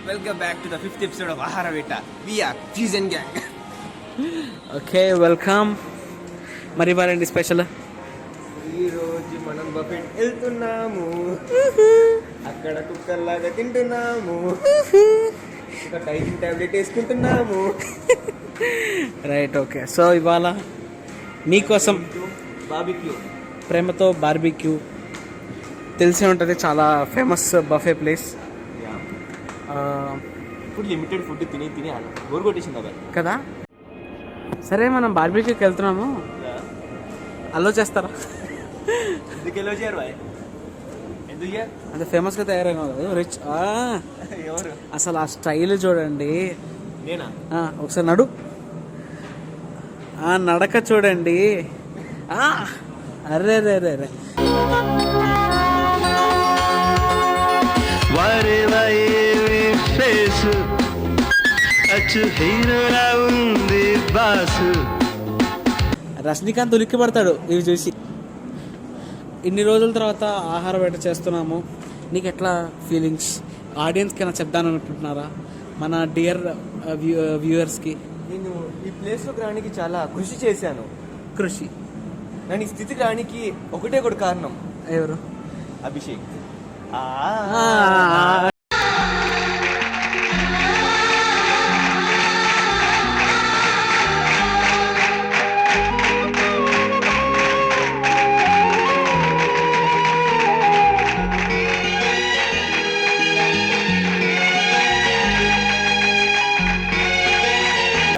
Welcome back to the 5th episode of Ahara Veta. We are Fusion Gang. Okay welcome. మరి వారండి special ఈ రోజు మనం buffet వెళ్తున్నాము. అక్కడ కుక్కర్లాగా తింటున్నాము. ఒక టైమింగ్ టాబ్లెట్ వేసుకుంటున్నాము. రైట్. ఓకే, సో ఇవాళ మీకోసం బార్బిక్యూ, ప్రేమతో బార్బిక్యూ తెలిసే ఉంటుంది, చాలా ఫేమస్ బఫే ప్లేస్ ఇప్పుడు లిమిటెడ్ ఫుడ్ తిని తిని బోర్ కొట్టేసింది అబ్బాయి కదా. సరే మనం బార్బిక్యూకి వెళ్తున్నాము, అలో చేస్తారా? ఎందుకు ఎలా చేయరు బాయ్? ఎందుకు అంటే ఫేమస్గా తయారైన రిచ్ ఎవరు అసలు ఆ స్టైల్ చూడండి. నేనా? ఒకసారి నడు, నడక చూడండి. అరే రే రే రే రజనీకాంత్ ఉలిక్కి పడతాడు ఇవి చూసి. ఇన్ని రోజుల తర్వాత ఆహార వేట చేస్తున్నాము. నీకు ఎట్లా ఫీలింగ్స్? ఆడియన్స్కి ఏమైనా చెప్దాను అనుకుంటున్నారా, మన డియర్ వ్యూవర్స్కి? నేను ఈ ప్లేస్లోకి రావడానికి చాలా కృషి చేశాను. కృషి నన్ను ఈ స్థితికి రావడానికి ఒకటే ఒక కారణం. ఎవరు? అభిషేక్.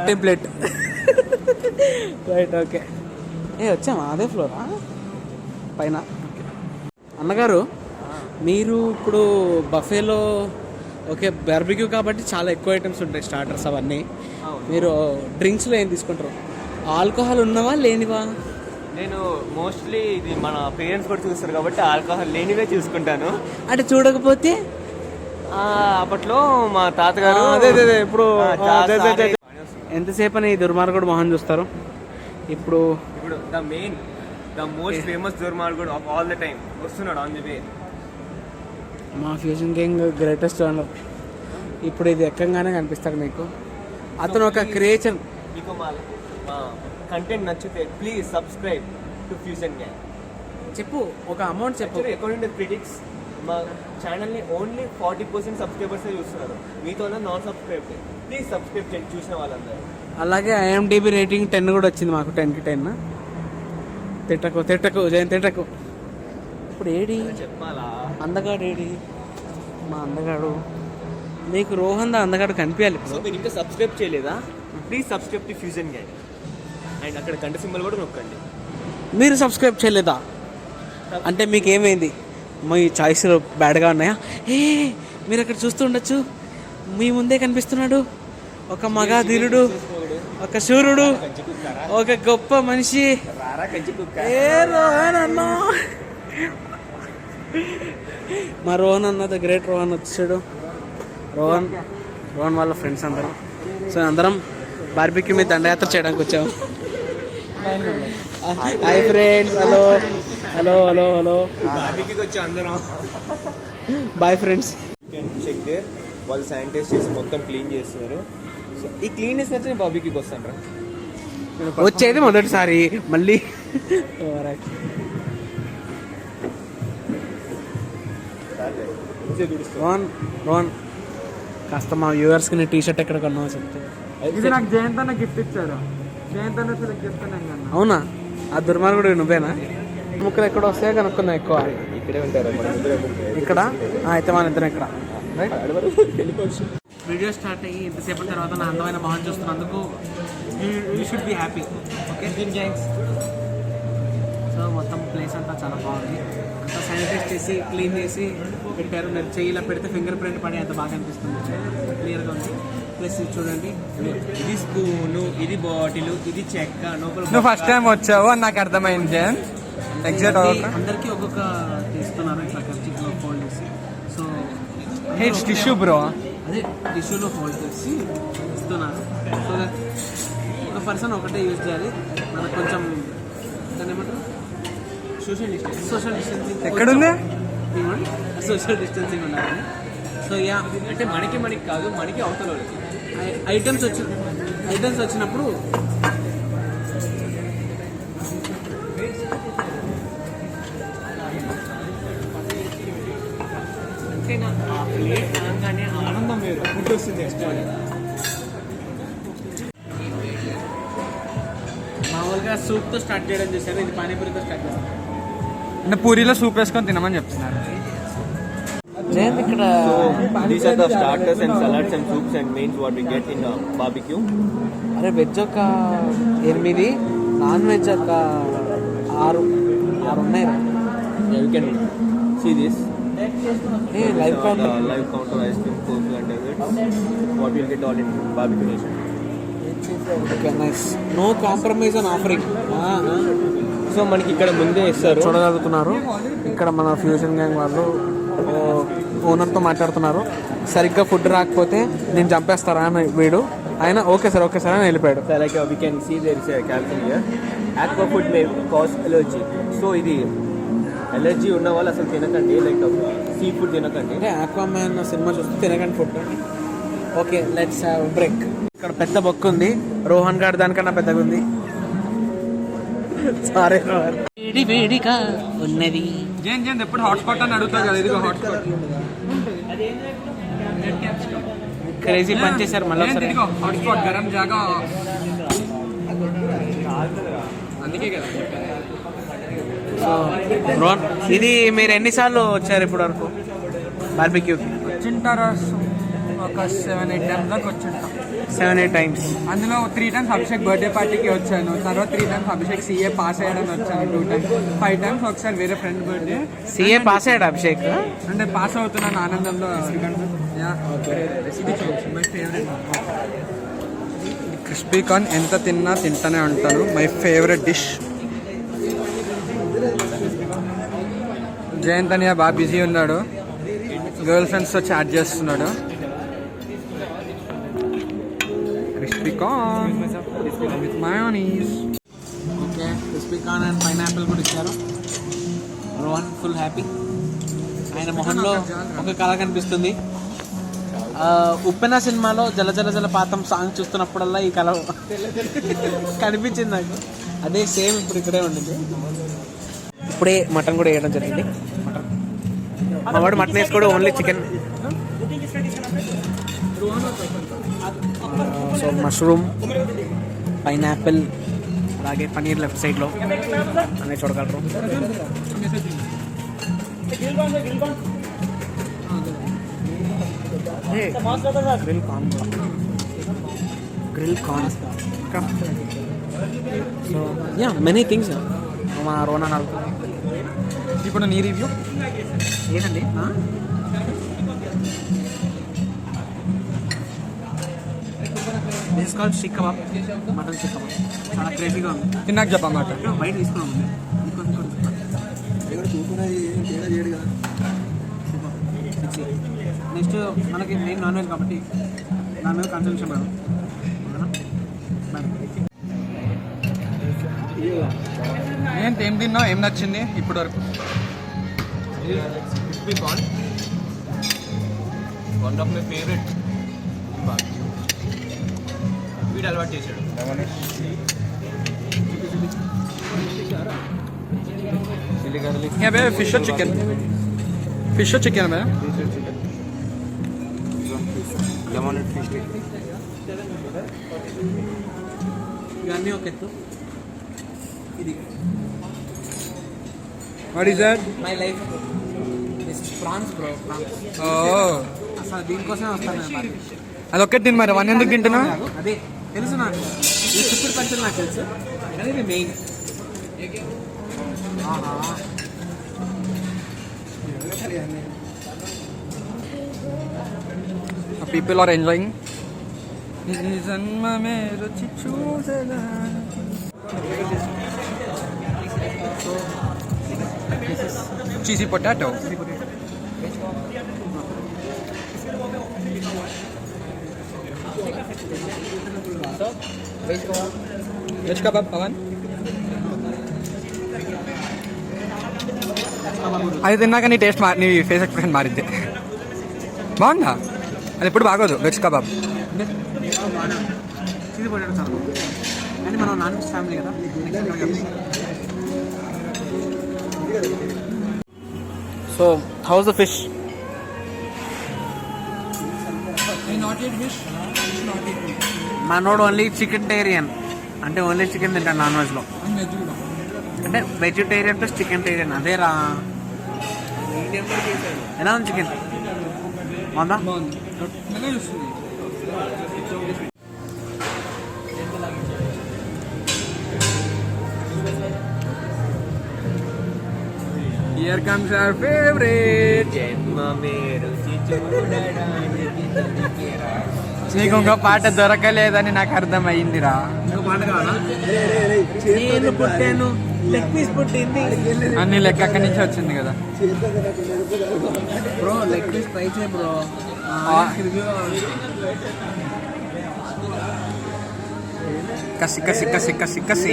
టెంప్లెట్. రైట్. ఓకే, వచ్చామా అదే ఫ్లోరా పైన. అన్నగారు, మీరు ఇప్పుడు బఫేలో ఓకే బార్బిక్యూ కాబట్టి చాలా ఎక్కువ ఐటమ్స్ ఉంటాయి, స్టార్టర్స్ అవన్నీ. మీరు డ్రింక్స్లో ఏం తీసుకుంటారు? ఆల్కహాల్ ఉన్నవా లేనివా? నేను మోస్ట్లీ ఇది మన పేరెంట్స్ కూడా చూస్తారు కాబట్టి ఆల్కహాల్ లేనివే చూసుకుంటాను. అంటే చూడకపోతే అప్పట్లో మా తాతగారు ఇప్పుడు ఎంతసేపు అని దుర్మార్గుడు మొహం చూస్తారు. ఇప్పుడు ద మోస్ట్ ఫేమస్ దుర్మార్గుడు ఆఫ్ ఆల్ ద టైమ్ వస్తున్నాడు ఆన్ ది వే. మా ఫ్యూజన్ గ్యాంగ్ గ్రేటెస్ట్ ఓనర్. ఇప్పుడు ఇది ఎక్కంగానే కనిపిస్తాడు మీకు. అతను ఒక క్రియేచర్. మీకు మా కంటెంట్ నచ్చితే please subscribe to fusion gang. చెప్పు, ఒక అమౌంట్ చెప్పు. అకార్డింగ్ టు క్రిటిక్స్ మా ఛానల్ని ఓన్లీ 40% సబ్స్క్రైబర్సే చూస్తున్నారు. మీతో నాన్ సబ్స్క్రైబ్. ప్లీజ్ సబ్స్క్రైబ్ చేయండి చూసిన వాళ్ళందరూ. అలాగే IMDb రేటింగ్ 10 కూడా వచ్చింది మాకు. 10కి 10. తిట్టకు జైన్ తిట్టకు. ఇప్పుడు ఏడి చెప్పాలా? అందగాడు ఏడి? మా అందగాడు. నీకు రోహన్ దా అందగాడు కనిపించాలి. సో మీరు ఇంకా సబ్స్క్రైబ్ చేయలేదా? Please subscribe to fusion gang and అక్కడ గంట సింబల్ కూడా నొక్కండి. మీరు సబ్స్క్రైబ్ చేయలేదా అంటే మీకు ఏమైంది? మీ చాయిస్లు బ్యాడ్గా ఉన్నాయా? మీరు అక్కడ చూస్తూ ఉండొచ్చు, మీ ముందే కనిపిస్తున్నాడు ఒక మగాధీరుడు, ఒక శూరుడు, ఒక గొప్ప మనిషి. రోహన్ అన్న, మా రోహన్ అన్న, ద గ్రేట్ రోహన్ వచ్చాడు. రోహన్ వాళ్ళ ఫ్రెండ్స్ అందరం. సో అందరం బార్బిక్యూ మీద దండయాత్ర చేయడానికి వచ్చాము. Hi friends. Hello hello hello hello. బార్బిక్యూకి వచ్చి అందరం బాయ్ ఫ్రెండ్స్. Check there. వాళ్ళు శానిటైజ్ చేసి మొత్తం క్లీన్ చేస్తున్నారు. సో ఈ క్లీన్నెస్ నచ్చి నేను బార్బిక్యూకి వస్తాను రా. వచ్చేది మొదటిసారి మళ్ళీ. రోహన్ కాస్త మా వ్యూవర్స్కి నీ టీషర్ట్ ఎక్కడ కొన్నావు చెప్తే. ఇది నాకు జయంత్ అన్న గిఫ్ట్ ఇచ్చారు. జయంత్ అన్న గిఫ్ట్. అవునా? ఆ దుర్మార్గుడు నువ్వేనా? ముక్కలు ఎక్కడ వస్తాయో కనుక్కున్నా ఎక్కువ. ఇక్కడే ఉంటారు ఇక్కడ. అయితే మన ఇద్దరం ఇక్కడ. వీడియో స్టార్ట్ అయ్యి ఇంతసేపటి తర్వాత నా అందమైన మొహం చూస్తున్నందుకు you should be happy. Okay thanks. So మొత్తం ప్లేస్ అంతా చాలా బాగుంది. అంతా శానిటైజ్ చేసి క్లీన్ చేసి పెట్టారు. మీరు చెయ్యిలా పెడితే ఫింగర్ ప్రింట్ పడి అంత బాగా అనిపిస్తుంది. క్లియర్గా ఉంది. ప్లస్ ఇది ఇది స్పూను, ఇది బాటిల్, ఇది చెక్క. నువ్వు ఫస్ట్ టైం వచ్చావు అని నాకు అర్థమైంది. ఎగ్జాక్ట్ అందరికీ ఒక్కొక్క తీస్తున్నారు ఇట్లా ఖర్చులో ఫోల్డ్ చేసి. సో టిష్యూ బ్రో, అదే టిష్యూలో ఫోల్డ్ చేసి ఇస్తున్నారు. సో ఒక పర్సన్ ఒకటే యూజ్ చేయాలి. మనకు కొంచెం దాన్ని ఏమంటారు, సోషల్ డిస్టెన్సింగ్ ఎక్కడుంది? సోషల్ డిస్టెన్సింగ్ ఉండాలి. సో యా, అంటే మనకి కాదు, మనకి అవతల వాళ్ళకి. ఐటమ్స్ వచ్చినప్పుడు అంటే నా ఆ ప్లేట్ అనగానే ఆనందం వేరు, ఫుడ్ వస్తుంది ఎక్స్ట్రా. మామూలుగా సూప్తో స్టార్ట్ చేయడం చేశారు, ఇది పానీపూరితో స్టార్ట్ చేస్తారు. అంటే పూరీలో సూప్ వేసుకొని తినమని చెప్తున్నారు. ఇక్కడ So these are the starters and salads and soups and mains what we get in barbecue. అరే వెజ్ ఒక 8, నాన్ వెజ్ ఒక 6 ఉన్నాయి. Yeah, you can see this. Live counter. Live counter ice cream, coffee and desserts. What we'll get all in barbecue nation. Okay, nice. No compromise on offering. So మనకి ఇక్కడ ముందే ఇస్తారు. చూడగలుగుతున్నారు ఇక్కడ మన fusion gang వాళ్ళు ఓనర్తో మాట్లాడుతున్నారు. సరిగ్గా ఫుడ్ రాకపోతే నేను చంపేస్తారా అని వీడు, ఆయన ఓకే సార్ అని వెళ్ళిపోయాడు. So like we can see there is a caption here. Aqua food may cause allergy. So ఇది ఎలర్జీ ఉన్న వాళ్ళు అసలు తినకండి, లైక్ సీ ఫుడ్ తినకండి. అంటే ఆక్వామ్యాన్ సినిమా చూస్తే తినకండి food. Okay, let's have break. ఇక్కడ పెద్ద బొక్క ఉంది, రోహన్ గారు దానికన్నా పెద్దగా ఉంది. సారీ వేడిగా ఉన్నది. జేన్ ఎప్పుడు హాట్స్పాట్ అని అడుగుతారు కదా, ఇదిగో హాట్స్పాట్. క్రేజీ పని చేశారు మళ్ళీ ఒకసారి. హాట్స్పాట్ గరం జాగా, అందుకే కదా. సో రోహన్, ఇది మీరు ఎన్నిసార్లు వచ్చారు ఇప్పుడు వరకు బార్బిక్యూకి? వచ్చింటారు ఒక 7-8 టైమ్స్ దాకా వచ్చింటాం. 7-8 times. అందులో 3 times అభిషేక్ బర్త్డే పార్టీకి వచ్చాను, తర్వాత 3 times అభిషేక్ CA పాస్ అయ్యాడని వచ్చాను, 2 times, 5 times ఒకసారి వేరే ఫ్రెండ్ బర్త్డే. CA పాస్ అయ్యాడు అభిషేక్? అంటే పాస్ అవుతున్నాను ఆనందంలో. మై ఫేవరెట్ క్రిస్పీ కార్న్, ఎంత తింటానే ఉంటాను. My favourite dish. జయంత్ అనియా బాగా బిజీ ఉన్నాడు, గర్ల్ ఫ్రెండ్స్తో చాట్ చేస్తున్నాడు. Crispy corn with mayonnaise. Okay, crispy corn and pineapple కూడా ఇచ్చారు. Rohan full happy. ఆయన మొహంలో ఒక కళ కనిపిస్తుంది. ఉప్పెన సినిమాలో జల జల జల పాతం సాంగ్ చూస్తున్నప్పుడల్లా ఈ కళ కనిపించింది నాకు. అదే సేమ్ ఇప్పుడు ఇక్కడే ఉండింది. ఇప్పుడే మటన్ కూడా వేయడం జరిగింది. మా వాడు మటన్ వేసుకోవడం only chicken. So mushroom, pineapple, అలాగే పనీర్ లెఫ్ట్ సైడ్లో అన్నీ చూడగలరు. Grill corn. So yeah, many things. మా రోనా నాకు ఇప్పుడు నీ రివ్యూ ఏంటండి? This called stick kebab, mutton stick kebab. చాలా క్రేజీగా ఉంది. తిన్నాక చెప్పమాట. బయట తీసుకున్నాం. నెక్స్ట్ మనకి మెయిన్ నాన్ వెజ్ కాబట్టి దాని మీద కాన్సన్ట్రేషన్ మేడం. ఏం తిన్నావు, ఏం నచ్చింది ఇప్పటి వరకు? Crispy corn, one of my favourite. వీడు అలవాటు చేశాడు. Chilli garlic. Yeah, babe, fish or chicken? Fish or chicken, babe? Lemon fish. ఇవన్నీ ఒక ఎత్తు. ఇది What is that? My life this prawns bro, prawns. Oh, అసలు దీనికోసమే వస్తాను నేను. అదొక్కటి తిని మరి 1 ఎందుకు తింటున్నావు? అదే తెలుసు నాకు, ఈ చిక్కుడు పంచులు నాకు తెలుసు, కానీ ఇది main. People are enjoying. Cheesy potato. Veg kebab, Pawan. అది తిన్నాక నీ టేస్ట్ నీ ఫేస్ ఎక్స్ప్రెషన్ మారింది. బాగుందా? అది ఎప్పుడు బాగోదు వెజ్ కబాబ్. చీజ్ పొటాటో చాలా బాగుంది. కానీ మనం నాన్ వెజ్ ఫ్యామిలీ కదా. So house the fish? మనోడు ఓన్లీ చికెన్ అంటే ఓన్లీ చికెన్ తింటాడు నాన్ వెజ్లో. అంటే వెజిటేరియన్ ప్లస్ చికెన్ అదే రా. ఎలా ఉంది చికెన్? బాగుందా? Here comes our favorite. నీకు ఇంకో పాట దొరకలేదని నాకు అర్థమైందిరా. ఇంకో పాట కావాలా? నేను పుట్టాను, లెగ్ పీస్ పుట్టింది. అన్ని లెక్క అక్కడి నుంచి వచ్చింది కదా బ్రో. లెగ్ పీస్ ట్రై చేయ బ్రో. కసి కసి కసి కసి కసి.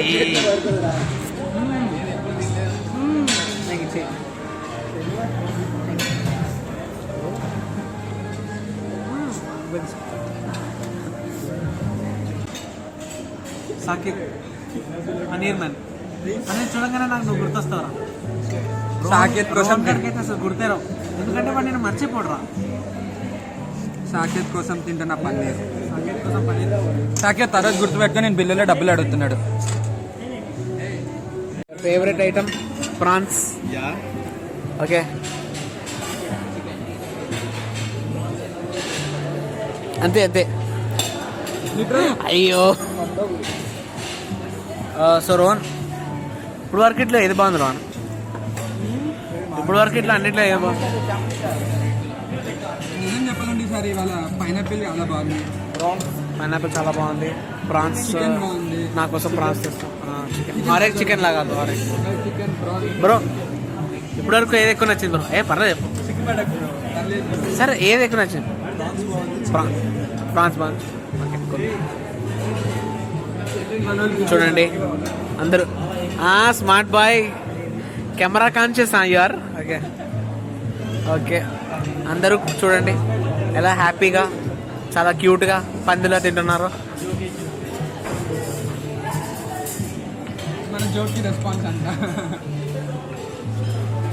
సాకిబ్ పనీర్ మ్యాన్ అనేది చూడగానే నాకు నువ్వు గుర్తొస్తావురా. సాకేత్ కోసం అయితే అసలు గుర్తేరావు, ఎందుకంటే వాడు నేను మర్చిపోడురా. సాకేత్ కోసం తింటున్న పన్నీర్. సాకేత్ కోసం పనీర్. సాకేత్ తర్వాత గుర్తుపెట్టుకొని నేను బిల్లులో డబ్బులు అడుగుతున్నాడు. Favourite item prawns. ఓకే, అంతే అంతే. అయ్యో. సో రోహన్, ఇప్పుడు వరకు ఇట్లా ఏది బాగుంది రోహన్? ఇప్పుడు వరకు ఇట్లా అన్నిట్లో ఏది బాగుంది? నిజం చెప్పాలంటే ఈసారి ఇవాళ పైనాపిల్ చాలా బాగుంది. పైనాపిల్ చాలా బాగుంది. ప్రాన్స్ చికెన్ బాగుంది. నా కోసం ప్రాన్స్ తెస్తాం. చికెన్ ఆరెంజ్ చికెన్ లాగా ఆరెంజ్ చికెన్ ప్రాన్స్. బ్రో ఇప్పుడు వరకు ఏది ఎక్కువ నచ్చింది బ్రో? పర్లేదు చెప్పు. సరే ఏది ఎక్కువ నచ్చింది? ప్రాన్స్ బాగుంది. చూడండి అందరూ smart boy, camera conscious you are. Okay okay, అందరూ చూడండి ఎలా హ్యాపీగా చాలా క్యూట్గా పందిలో తింటున్నారు. మన జోక్కి రెస్పాన్స్ అంట.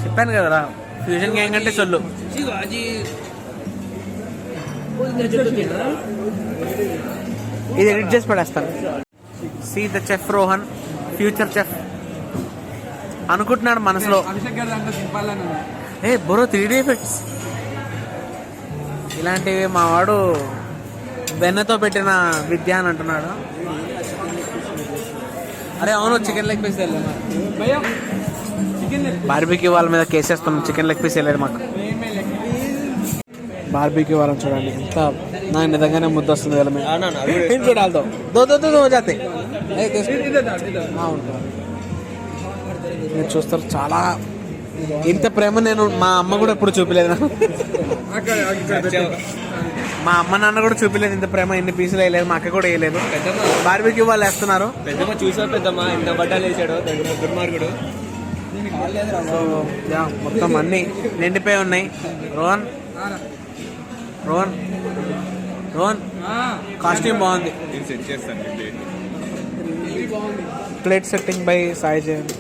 చెప్పాను కదరా, ఫ్యూజన్ గ్యాంగ్ అంటే చొల్లు. ఇది ఎడిట్ చేసి పడేస్తాను. See the chef Rohan, future chef అనుకుంటున్నాడు మనసులో. అభిషేక్ గారు దాంట్లో దింపాలని. బ్రో 3D ఎఫెక్ట్స్ ఇలాంటివి మా వాడు వెన్నతో పెట్టిన విద్య అని అంటున్నాడు. అరే అవును, చికెన్ లెగ్ పీస్ వెళ్ళాను. బార్బీక్యూ వాళ్ళ మీద కేసేస్తున్నాం. చికెన్ లెగ్ పీస్ వెళ్ళాడు మాకు. బార్బీక్యూ వాళ్ళని చూడండి ఎంత, నాకు నిజంగానే ముద్ద వస్తుంది వీళ్ళ మీద. చూడాలతో దో జాతే మీరు చూస్తారు. చాలా ఇంత ప్రేమ నేను మా అమ్మ కూడా ఎప్పుడు చూపలేదు. మా అమ్మ నాన్న కూడా చూపలేదు ఇంత ప్రేమ. ఇన్ని పీసులు వేయలేదు, మా అక్క కూడా వేయలేదు. బార్బీక్యూ వాళ్ళు వేస్తున్నారు. పెద్దమ్మ చూసా, పెద్దమ్మ ఇంత బట్టాలు వేసాడు దుర్మార్గుడు. మొత్తం అన్ని నిండిపోయి ఉన్నాయి. రోహన్ రోహన్ రోహన్ కాస్ట్యూమ్ బాగుంది. సెట్ చేస్తాను. Plate setting by Sai Jayanth.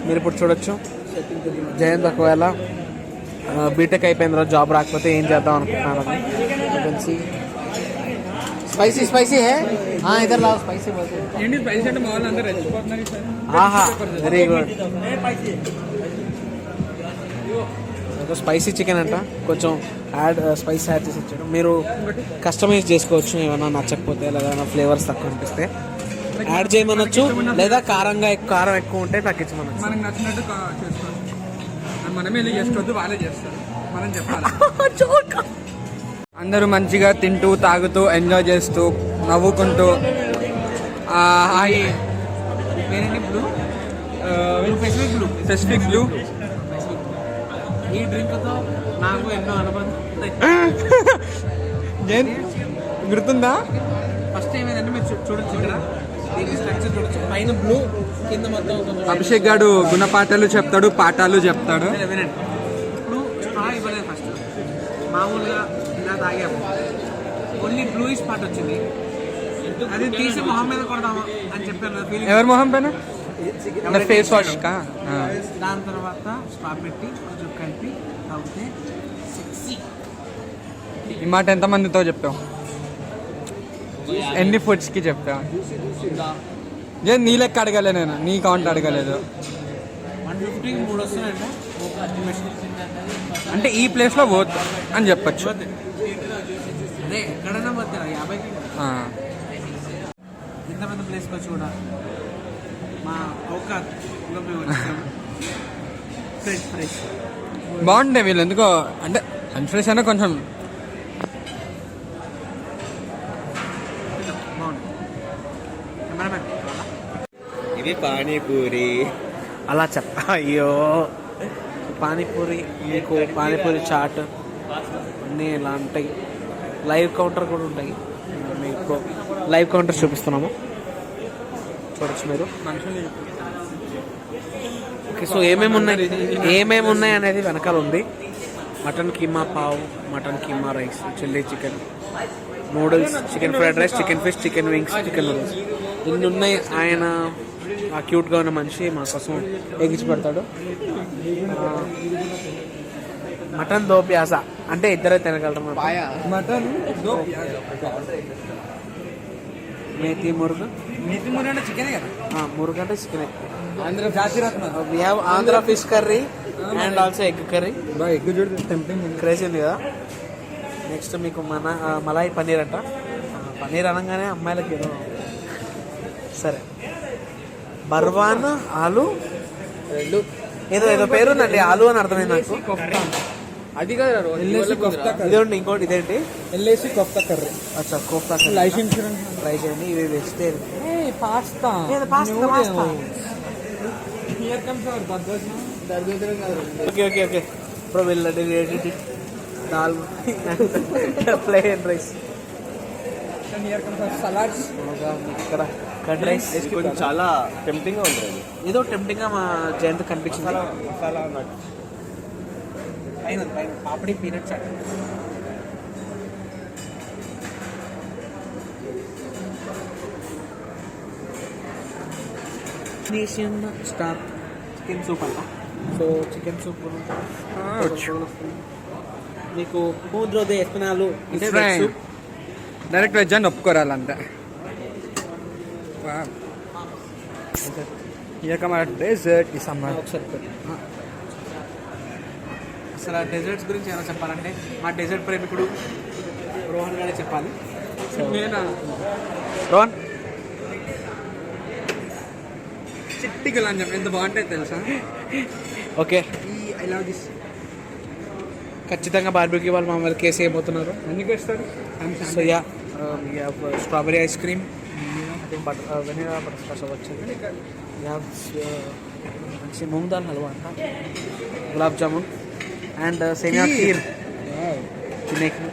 మీరు ఇప్పుడు చూడొచ్చు జయంత్ ఒకవేళ బీటెక్ అయిపోయిన తర్వాత జాబ్ రాకపోతే ఏం చేద్దాం అనుకుంటున్నాను. స్పైసీ స్పైసీ హే ఇద్దరు లావు స్పైసీ. ఏంటి స్పైసీ అంటే మా వాళ్ళు అందరూ రెచ్చిపోతున్నారు సార్. ఆహా వెరీ గుడ్. స్పైసీ చికెన్ అంట, కొంచెం స్పైసీ యాడ్ చేసి ఇచ్చాడు. మీరు కస్టమైజ్ చేసుకోవచ్చు, ఏమైనా నచ్చకపోతే లేదా ఫ్లేవర్స్ తక్కువ అనిపిస్తే యాడ్ చేయమనొచ్చు, లేదా కారం ఎక్కువ ఉంటే తగ్గించమనొచ్చు. మనకు నచ్చినట్టు చేసుకోవచ్చు. మనమే వెళ్ళి చేసుకోవద్దు, వాళ్ళే చేస్తారు, మనం చెప్పాలి. అందరూ మంచిగా తింటూ తాగుతూ ఎంజాయ్ చేస్తూ నవ్వుకుంటూ స్పెసిఫిక్ బ్లూ ఈ డ్రింక్తో నాకు ఎన్నో అనుబంధం. గుర్తుందా? ఫస్ట్ ఏమైందంటే మీరు చూడొచ్చు ఇక్కడ దీనికి స్ట్రక్చర్ చూడొచ్చు. పైన బ్లూ, కింద మొత్తం. అభిషేక్ గారు గుణపాఠాలు చెప్తాడు, పాఠాలు చెప్తాడు. వినండి. ఇప్పుడు స్ట్రా ఇవ్వలేదు ఫస్ట్. మామూలుగా ఇలా తాగాము, ఓన్లీ బ్లూయిష్ పార్ట్ వచ్చింది, అది తీసి మొహం మీద కొడదామా అని చెప్పాను ఫీలింగ్. ఎవరి మొహం పైన ఫేస్ వాష్ కా దాని తర్వాత స్టాప్ పెట్టి కొంచెం కలిపి తాగితే సెక్సీ. ఈ మాట ఎంతమందితో చెప్పావు? ఎన్ని ఫుడ్స్కి చెప్పావు? నేను నీ లెక్క అడగలే, నేను నీ కౌంట్ అడగలేదు. 150కి 3 వస్తున్నాయంటే అంటే ఈ ప్లేస్లో పోతు అని చెప్పచ్చు. అదే ఎక్కడైనా పోతే 50కి. ఇంత పెద్ద ప్లేస్కి వచ్చి కూడా మా ఔకాత్లో మేము వచ్చాము. ఫ్రెష్ బాగుండే వీళ్ళు ఎందుకో, అంటే అన్ఫ్రెష్ అయినా కొంచెం బాగుంది. కెమెరామెన్ ఇది పానీపూరి. అలా చెప్ప. అయ్యో పానీపూరి, మీకు పానీపూరి చాట్ అన్నీ ఇలా ఉంటాయి. లైవ్ కౌంటర్ కూడా ఉంటాయి. మీకు లైవ్ కౌంటర్ చూపిస్తున్నాము, చూడొచ్చు మీరు. ఓకే, సో ఏమేమి ఉన్నాయి అనేది వెనకాల ఉంది. Mutton keema pav, mutton keema rice, chilli chicken, noodles, chicken fried rice, chicken fish, chicken wings, chicken noodles, ఇన్ని ఉన్నాయి. ఆయన ఆ క్యూట్గా ఉన్న మనిషి మా కోసం ఎగిచి పెడతాడు. మటన్ దో ప్యాస అంటే ఇద్దరే తినగలరు. మటన్ మేతి మురుగు, అంటే చికెనే కదా. మురుగు అంటే chicken. Andhra Jathiratna. We have Andhra fish curry and also egg curry. బాగా ఎగ్ చూడు టెంప్టింగ్ క్రేజీ ఉంది కదా. నెక్స్ట్ మీకు మలాయి పన్నీర్ అంట. పన్నీర్ అనగానే అమ్మాయిలకి ఏదో సరే. బర్వాన్ ఆలు ఏదో పేరు ఉందండి, ఆలు అని అర్థమైంది నాకు. అది కాదు ఇదేంటి, ఇంకోటి ఇదేంటి ఎల్ఐసి కొఫ్తా కర్రీ. అచ్చా kofta curry. Life insurance try చేయండి. ఇవి వెజిటేరియన్. పాస్తా. ఓకే ఇప్పుడు వెళ్ళండి. దాల్ ప్లేన్ రైస్, సలాడ్స్, ఇక్కడ కర్డ్ రైస్. కొంచెం చాలా టెంప్టింగ్గా ఉంది. ఏదో టెంప్టింగ్గా మా జయంత్ కనిపించింది. మసాలా నట్ పైన papdi peanut chaat. Star chicken soup అంట. సో చికెన్ సూప్ మీకు కూద్రోదే ఎస్పినాలు అంటే వెజ్ సూప్. డైరెక్ట్ వెజ్ అని ఒప్పుకోరాలంటే. ఇక మన డెజర్ట్ ఈ సమ్మర్ ఒకసారి అసలు డెజర్ట్స్ గురించి ఏమైనా చెప్పాలంటే మా డెజర్ట్ ప్రేమికుడు రోహన్ గారే చెప్పాలి. రోహన్ చిట్టి గులాంజం ఎంత బాగుంటాయి తెలుసా. Okay, I love this. ఖచ్చితంగా బార్బిక్యూ వాళ్ళు మమ్మల్ని కేసు అయిపోతున్నారు. ఎందుకు వేస్తారు? So yeah strawberry ice cream, vanilla butter scotch వచ్చింది, మంచి మూంగ్ దాల్ హల్వా అంట, గులాబ్ జామున్ అండ్ సేమియా ఖీర్.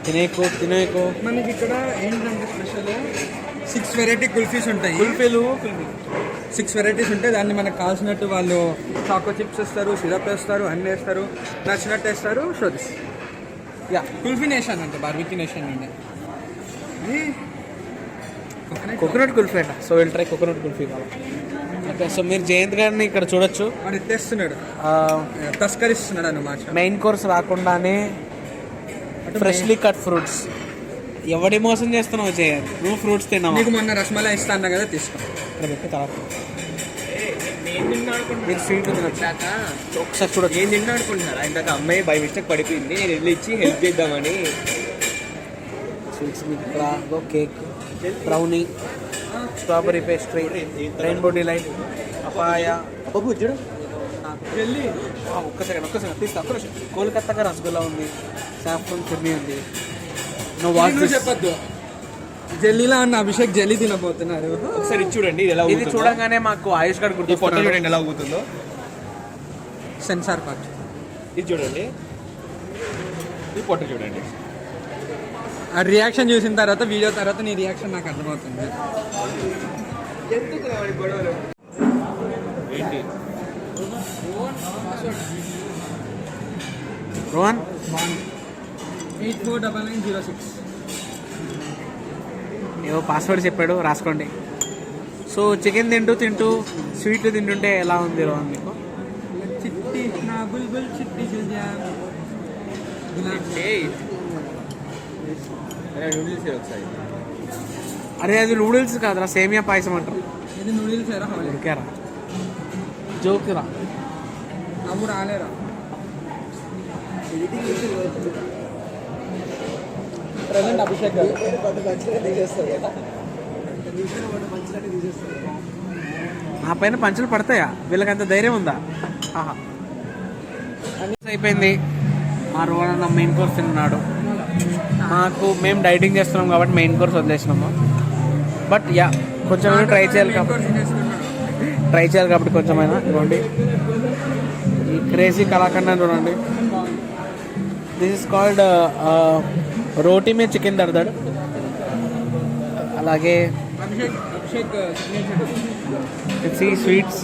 తినేకో మనకి ఇక్కడ ఏంటంటే స్పెషల్ 6 వెరైటీ కుల్ఫీస్ ఉంటాయి. 6 వెరైటీస్ ఉంటాయి. దాన్ని మనకు కావాల్సినట్టు వాళ్ళు చాకో చిప్స్ వేస్తారు, సిరప్ వేస్తారు, అన్నీ వేస్తారు, నచ్చినట్టు వేస్తారు. So this yeah kulfi nation అంటే బార్బిక్యూ నేషన్ అండి. కోకోనట్ కుల్ఫీ అంట. So will try coconut kulfi కావాలి. ఓకే, సో మీరు జయంత్ గారిని ఇక్కడ చూడొచ్చు. వాడు ఎత్తేస్తున్నాడు, తస్కరిస్తున్నాడు అన్నమాట. మెయిన్ కోర్స్ రాకుండానే ఫ్రెష్లీ కట్ ఫ్రూట్స్. ఎవడి మోసం చేస్తున్నావు జయంత్? నువ్వు ఫ్రూట్స్ తిన్నావు. నీకు మొన్న రసమలై ఇస్తా అన్నా కదా, తీసుకో. ఇక్కడ పెట్టి తర్వాత మీరు స్వీట్ తినొచ్చాక ఒకసారి చూడొచ్చు. ఏం తిన్నా అనుకుంటున్నారా? ఇందాక అమ్మాయి బై మిస్టేక్ పడిపోయింది, నేను వెళ్ళి ఇచ్చి హెల్ప్ చేద్దామని. స్వీట్స్ మీకు ఇక్కడ cake, brownie, strawberry pastry, rainbow delight, papaya. చూడు ఒక్క సెకండ్ తీస్తా. కోల్కత్తాగా రసగుల్లా ఉంది, సాఫ్రాన్ చున్నీ ఉంది. చెప్పద్దు, జెల్లీలా ఉన్న అభిషేక్ జెల్లీ తినబోతున్నారు. ఒకసారి ఇది చూడండి, ఇది చూడంగానే మాకు ఆయుష్ గారు ఈ ఫోటో చూడండి ఎలా అవుతుందో. సెన్సార్ పార్ట్ ఇది చూడండి, ఈ ఫోటో చూడండి. ఆ రియాక్షన్ చూసిన తర్వాత, వీడియో తర్వాత నీ రియాక్షన్ నాకు అర్థమవుతుంది. ఏంటి రోహన్ 849906. ఏవో పాస్వర్డ్ చెప్పాడు, రాసుకోండి. సో చికెన్ తింటూ స్వీట్లు తింటుంటే ఎలా ఉంది రోహన్ మీకు? చిట్టి నా బుల్బుల్ చిట్టి జిల్జా. నూడిల్స్ ఒకసారి. అరే అది నూడిల్స్ కాదురా, సేమియా పాయసం అంటారు. ఇది నూడిల్స్ ఎరా ఉరికారా, జోకురా. నవ్వు రాలేరా. ప్రజెంట్ అభిషేక్ గారు నా పైన పంచులు పడతాయా? వీళ్ళకంత ధైర్యం ఉందా? ఆహా, అయిపోయింది. మా రోహన్ మెయిన్ కోర్స్ తిన్నాడు. మేము డైటింగ్ చేస్తున్నాం కాబట్టి మెయిన్ కోర్స్ వదిలేసినాము. బట్ యా, కొంచెమైనా ట్రై చేయాలి కాబట్టి కొంచెమైనా. ఇవ్వండి ఈ క్రేజీ కలాకండ్ చూడండి. దిస్ ఇస్ కాల్డ్ రోటీ మే చికెన్ దర్దడ్. అలాగే sweets,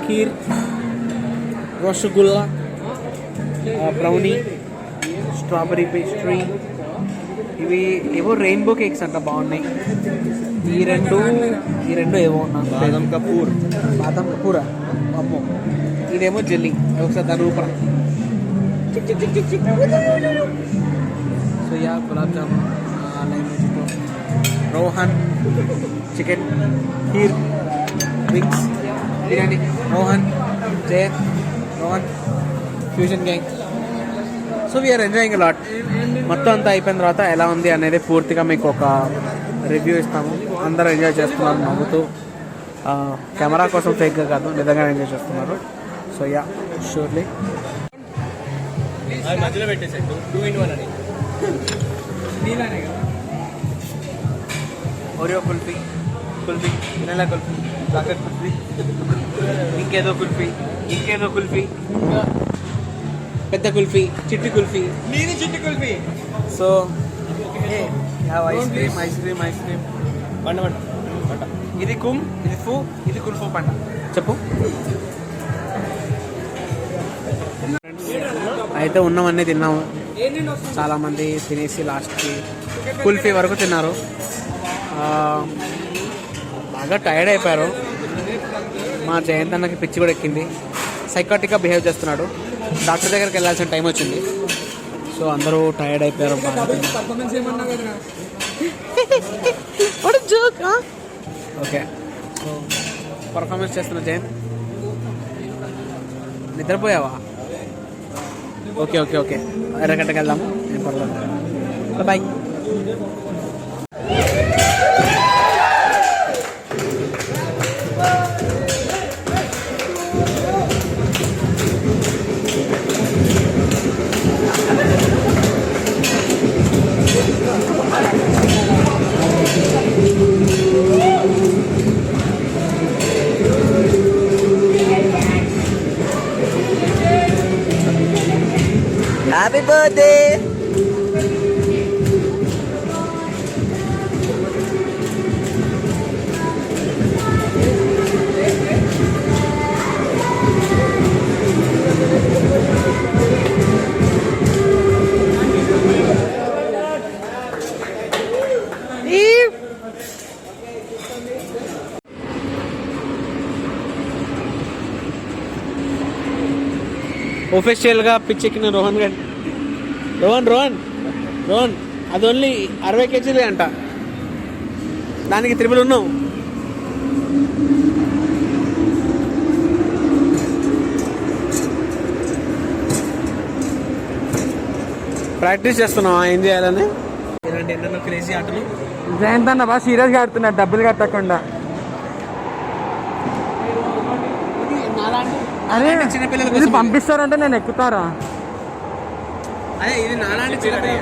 kheer, rasgulla, brownie, strawberry pastry, ఇవి ఏవో రెయిన్బో కేక్స్ అంట, బాగున్నాయి. ఈ రెండు ఏవో బాదం కపూర్. బాదం కపూరా, అమ్మో. ఇదేమో జెల్లీ, ఒకసారి దాని రూపణ. So yeah, gulab jamun, Rohan chicken, kheer, wings, biryani, Rohan, Jayan, Rohan, fusion gang. So we are enjoying lot. మొత్తం అంతా అయిపోయిన తర్వాత ఎలా ఉంది అనేది పూర్తిగా మీకు ఒక రివ్యూ ఇస్తాము. అందరూ ఎంజాయ్ చేస్తున్నారు నవ్వుతూ. కెమెరా కోసం ఫేక్గా కాదు, నిజంగా ఎంజాయ్ చేస్తున్నారు. So yeah, surely. మధ్యలో పెట్టేసాయి 2 in 1 అని. Oreo kulfi, vanilla kulfi, chocolate kulfi, ఇంకేదో కుల్ఫీ, పెద్ద కుల్ఫీ, చిట్టి కుల్ఫీ. So ice cream. పంట. ఇది కుమ్, ఇది ఫూ, ఇది కుల్ఫూ పంట. చెప్పు. అయితే ఉన్నవన్నీ తిన్నాము. చాలామంది తినేసి లాస్ట్కి కుల్ఫీ వరకు తిన్నారు. బాగా టైర్డ్ అయిపోయారు. మా జయంత్ అన్నకి పిచ్చి కూడా ఎక్కింది. సైకాటిక్గా బిహేవ్ చేస్తున్నాడు. డాక్టర్ దగ్గరికి వెళ్ళాల్సిన టైం వచ్చింది. సో అందరూ టైర్డ్ అయిపోయారు. ఓకే, సో పర్ఫార్మెన్స్ చేస్తున్న జయంత్, నిద్రపోయావా? ఓకే ఎర్రగడ్డకి వెళ్దాము, ఏం పర్లేదు. బాయ్. Happy birthday. ఒఫిషియల్గా పిచ్చెక్కిన రోహన్ గారు. రోహన్ అది ఓన్లీ 60 kg అంట, దానికి త్రిబుల్ ఉన్నావు. ప్రాక్టీస్ చేస్తున్నావా ఏం చేయాలని? ఇలాంటి ఎన్నెన్నో క్రేజీ ఆటలు. జయంత్ అన్న బాగా సీరియస్గా ఆడుతున్నాడు, డబ్బులు కట్టకుండా. అరే చిన్నపిల్లల ఇది పంపిస్తారంటే నేను ఎక్కుతారా? అదే ఇది నాలాంటి చిన్నపిల్లల.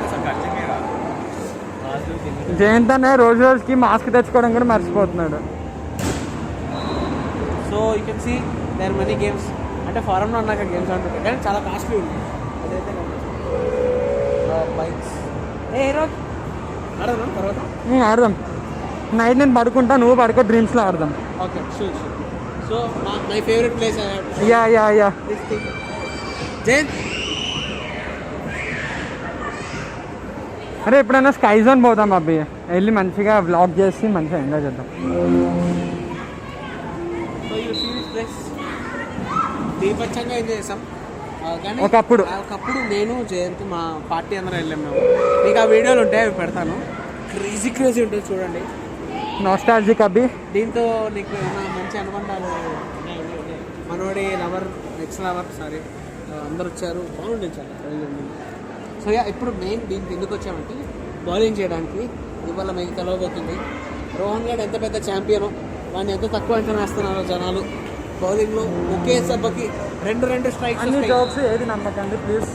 జయంత్ అన్న రోజుకి మాస్క్ తెచ్చుకోవడం కూడా మర్చిపోతున్నాడు. So you can see there many games. అంటే ఫారెన్లో ఉన్నాక గేమ్స్ అంటుంటాయి కానీ చాలా కాస్ట్లీ ఉంది. అదైతే బైక్స్ ఆడదాం తర్వాత. ఆడదాం. నైట్ నేను పడుకుంటా, నువ్వు పడుకో, డ్రీమ్స్లో ఆడదాం. Okay, sure. So my favourite place. Yeah Jayanth అరే ఎప్పుడైనా స్కై జోన్ పోదాం అబ్బి, వెళ్ళి మంచిగా వ్లాగ్ చేసి మంచిగా ఎంజాయ్ చేద్దాం. So you see this place దీపచ్చంగా ఎంజాయ్ చేసాం. కానీ ఒకప్పుడు నేను జయంత్ మా పార్టీ అందరం వెళ్ళాం మేము. మీకు ఆ వీడియోలు ఉంటాయి, అవి పెడతాను. క్రేజీ ఉంటుంది చూడండి. నాస్టాలజిక్ అబ్బి. దీంతో నీకు ఏమైనా మంచి అనుబంధాలు మనోడి లవర్ నెక్స్ట్ లవర్ సారీ అందరు వచ్చారు, బాగుంటుంది చాలా. సో ఇప్పుడు మెయిన్ దీనికి ఎందుకు వచ్చామంటే బౌలింగ్ చేయడానికి. ఇవాళ మీకు తెలవబోతుంది రోహన్ గారు ఎంత పెద్ద ఛాంపియనో, వాడిని ఎంత తక్కువ అంచనా వేస్తున్నారో జనాలు. బౌలింగ్లో ఒకే దెబ్బకి రెండు స్ట్రైక్స్, ఏది నమ్మకండి ప్లీజ్.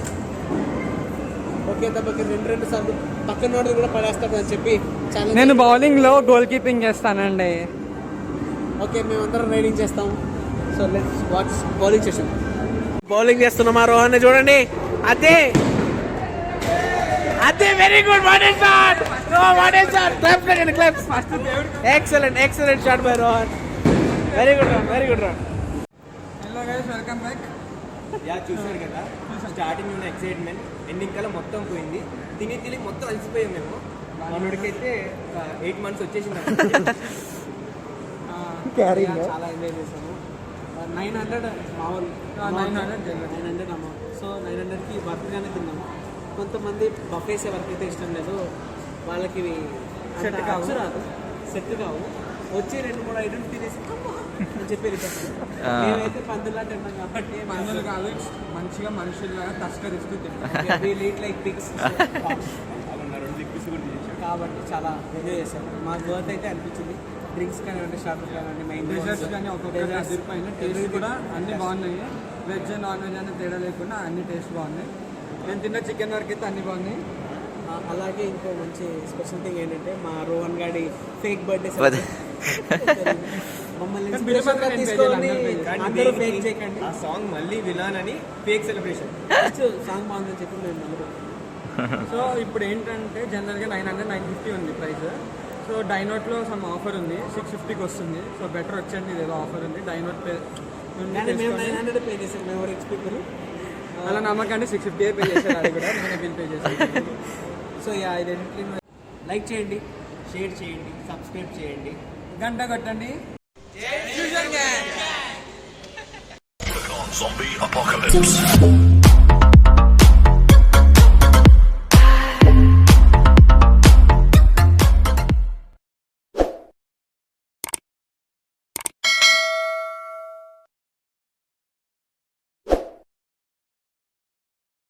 ఒకే దెబ్బకి రెండు సార్లు పక్కన వాడిని కూడా పడేస్తాడు అని చెప్పి ఛాలెంజ్. నేను బౌలింగ్లో గోల్ కీపింగ్ చేస్తానండి. ఓకే, మేమందరం రైడింగ్ చేస్తాం. So let's watch bowling session. Bowling చేస్తున్నామా రోహన్ చూడండి. అదే very good, what is shot, what is shot, claps current, claps. Excellent shot by Rohan. Very good run. Hello guys, welcome back. Yeah చూసారు కదా, starting ఉన్న excitement ending కల్లా మొత్తం పోయింది. తిని మొత్తం అలసిపోయాం మేము. మనోడికైతే 8 months వచ్చేసింది. చాలా ఎంజాయ్ చేశాము. 900 మామూలు 900 అమౌంట్. సో 900కి బర్త్గానే తిన్నాము. కొంతమంది బఫేస్ ఎవరికైతే ఇష్టం లేదు వాళ్ళకి ఇవి సెట్ కావు. వచ్చి 2-3 ఐటమ్స్ తినేసి అని చెప్పి మేమైతే పందులా తిన్నాం కాబట్టి మందులు కాదు, మంచిగా మనుషుల్లాగా తస్కరిస్తూ లైక్ పిక్స్ కాబట్టి చాలా ఎంజాయ్ చేశాం. మాకు వర్త్ అయితే అనిపించింది. డ్రింక్స్ కానివ్వండి, షార్ట్స్ కానివ్వండి, మెయిన్ డెజర్ట్స్ కానీ ఒక్కొక్క అదిరిపోయిన టేస్ట్ కూడా అన్నీ బాగున్నాయి. వెజ్ నాన్ వెజ్ అనే తేడా లేకుండా అన్ని టేస్ట్ బాగున్నాయి. నేను తిన్న చికెన్ వరకు అయితే అన్నీ బాగున్నాయి. అలాగే ఇంకో మంచి స్పెషల్ థింగ్ ఏంటంటే మా రోహన్ గాడి ఫేక్ బర్త్డే మమ్మల్ని తీసుకొని అందరూ ఫేక్ చేయకండి. ఆ సాంగ్ మళ్ళీ వినాలని ఫేక్ సెలబ్రేషన్. సాంగ్ బాగుందని చెప్పి మేము నమ్మకం. సో ఇప్పుడు ఏంటంటే జనరల్గా 900, 950 ఉంది ప్రైస్. సో డైనోట్లో సమ్ ఆఫర్ ఉంది, 650కి వస్తుంది. సో బెటర్ వచ్చండి, ఇదేదో ఆఫర్ ఉంది. డైనోట్ పే మేము 900 పే చేసాం. మేము రిచ్ పీపుల్ అలా నమ్మకండి, 650 పే చేశారు. అది కూడా నేనే బిల్ పే చేశాను. సో ఇది లైక్ చేయండి, షేర్ చేయండి, సబ్స్క్రైబ్ చేయండి, గంట కొట్టండి. Zombie apocalypse.